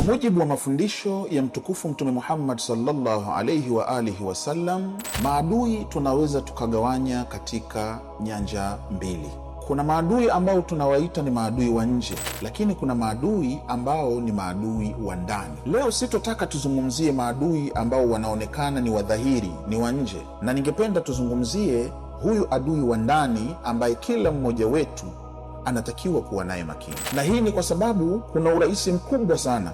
Kwa mujibu wa mafundisho ya mtukufu Mtume Muhammad sallallahu alayhi wa alihi wasallam, maadui tunaweza tukagawanya katika nyanja mbili. Kuna maadui ambao tunawaita ni maadui wa nje, lakini kuna maadui ambao ni maadui wa ndani. Leo sitotaka tuzungumzie maadui ambao wanaonekana ni wadhahiri, ni wa nje, na ningependa tuzungumzie huyu adui wa ndani ambaye kila mmoja wetu anatakiwa kuwa naye makini. Na hii ni kwa sababu kuna urahisi mkubwa sana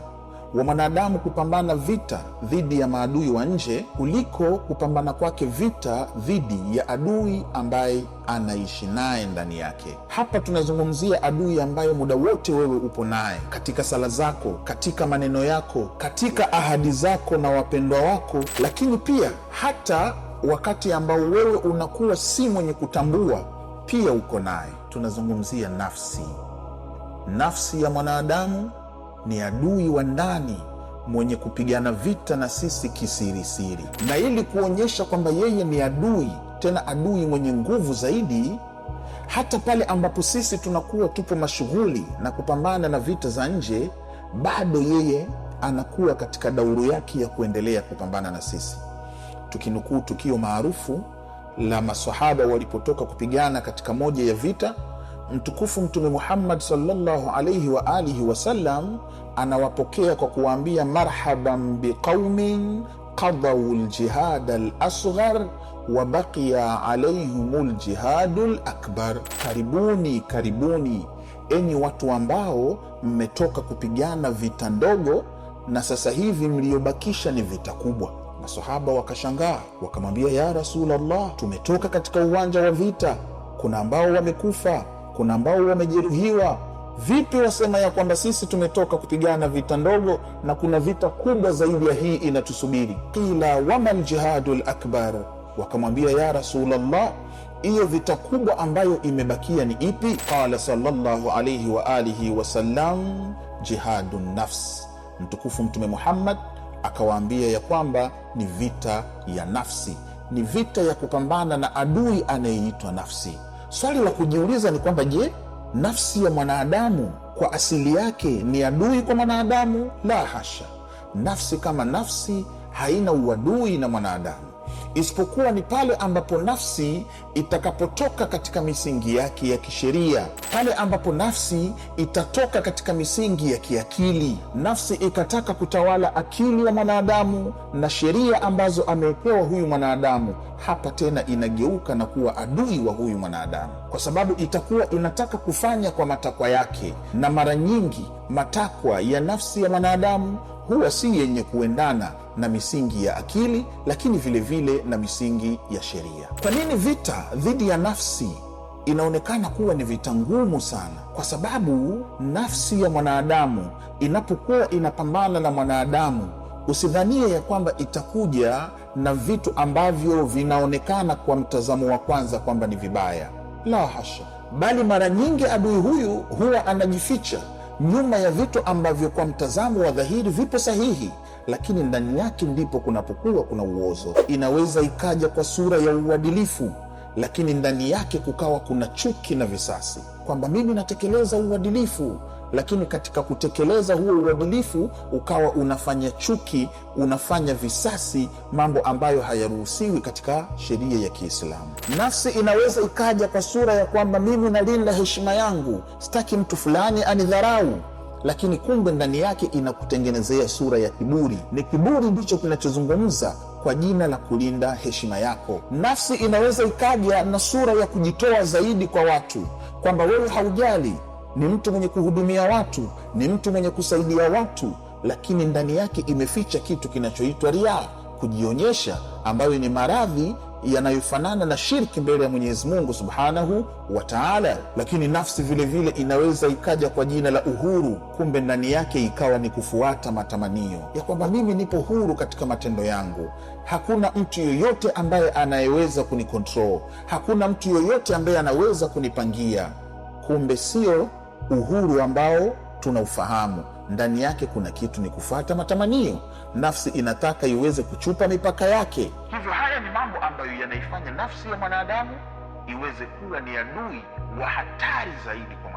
wa mwanadamu kupambana vita dhidi ya maadui wa nje kuliko kupambana kwake vita dhidi ya adui ambaye anaishi naye ndani yake. Hapa tunazungumzia adui ambaye muda wote wewe upo naye katika sala zako, katika maneno yako, katika ahadi zako na wapendwa wako, lakini pia hata wakati ambao wewe unakuwa si mwenye kutambua, pia uko naye. Tunazungumzia nafsi. Nafsi ya mwanadamu ni adui wa ndani mwenye kupigana vita na sisi kisirisiri, na ili kuonyesha kwamba yeye ni adui, tena adui mwenye nguvu zaidi, hata pale ambapo sisi tunakuwa tupo mashughuli na kupambana na vita za nje, bado yeye anakuwa katika dauru yake ya kuendelea kupambana na sisi. Tukinukuu tukio maarufu la maswahaba walipotoka kupigana katika moja ya vita, mtukufu Mtume Muhammad sallallahu alayhi wa alihi wasallam anawapokea kwa kuwaambia, marhaban biqaumin qadaw aljihad alasghar wa baqiya alayhim aljihad alakbar. Karibuni, karibuni enyi watu ambao mmetoka kupigana vita ndogo na sasa hivi mliobakisha ni vita kubwa. Masahaba wakashangaa, wakamwambia, ya Rasulullah, tumetoka katika uwanja wa vita, kuna ambao wamekufa, kuna ambao wamejeruhiwa, vipi wasema ya kwamba sisi tumetoka kupigana vita ndogo na kuna vita kubwa zaidi ya hii inatusubiri? Qila wama aljihadul akbar, wakamwambia, ya Rasulullah, hiyo vita kubwa ambayo imebakia ni ipi? Qala sallallahu alayhi wa alihi wasallam, jihadun nafs. Mtukufu Mtume Muhammad akawaambia ya kwamba ni vita ya nafsi, ni vita ya kupambana na adui anayeitwa nafsi. Swali la kujiuliza ni kwamba, je, nafsi ya mwanadamu kwa asili yake ni adui kwa mwanadamu? La hasha, nafsi kama nafsi haina uadui na mwanadamu, isipokuwa ni pale ambapo nafsi itakapotoka katika misingi yake ya kisheria, pale ambapo nafsi itatoka katika misingi ya kiakili, nafsi ikataka kutawala akili ya mwanadamu na sheria ambazo amepewa huyu mwanadamu, hapa tena inageuka na kuwa adui wa huyu mwanadamu, kwa sababu itakuwa inataka kufanya kwa matakwa yake, na mara nyingi matakwa ya nafsi ya mwanadamu huwa si yenye kuendana na misingi ya akili, lakini vile vile na misingi ya sheria. Kwa nini vita dhidi ya nafsi inaonekana kuwa ni vita ngumu sana? Kwa sababu nafsi ya mwanadamu inapokuwa inapambana na mwanadamu, usidhanie ya kwamba itakuja na vitu ambavyo vinaonekana kwa mtazamo wa kwanza kwamba ni vibaya. La hasha, bali mara nyingi adui huyu huwa anajificha nyuma ya vitu ambavyo kwa mtazamo wa dhahiri vipo sahihi, lakini ndani yake ndipo kunapokuwa kuna uozo. Inaweza ikaja kwa sura ya uadilifu, lakini ndani yake kukawa kuna chuki na visasi, kwamba mimi natekeleza uadilifu, lakini katika kutekeleza huo uadilifu ukawa unafanya chuki, unafanya visasi, mambo ambayo hayaruhusiwi katika sheria ya Kiislamu. Nafsi inaweza ikaja kwa sura ya kwamba mimi nalinda heshima yangu, sitaki mtu fulani anidharau, lakini kumbe ndani yake inakutengenezea sura ya kiburi. Ni kiburi ndicho kinachozungumza kwa jina la kulinda heshima yako. Nafsi inaweza ikaja na sura ya kujitoa zaidi kwa watu, kwamba wewe haujali, ni mtu mwenye kuhudumia watu, ni mtu mwenye kusaidia watu, lakini ndani yake imeficha kitu kinachoitwa riaa, kujionyesha, ambayo ni maradhi yanayofanana na shirki mbele ya Mwenyezi Mungu Subhanahu wa Ta'ala. Lakini nafsi vile vile inaweza ikaja kwa jina la uhuru, kumbe ndani yake ikawa ni kufuata matamanio ya kwamba mimi nipo huru katika matendo yangu, hakuna mtu yoyote ambaye anayeweza kunikontrol, hakuna mtu yoyote ambaye anaweza kunipangia. Kumbe sio uhuru ambao tunaufahamu. Ndani yake kuna kitu ni kufuata matamanio. Nafsi inataka iweze kuchupa mipaka yake. Hivyo haya ni mambo ambayo yanaifanya nafsi ya mwanadamu iweze kuwa ni adui wa hatari zaidi kwa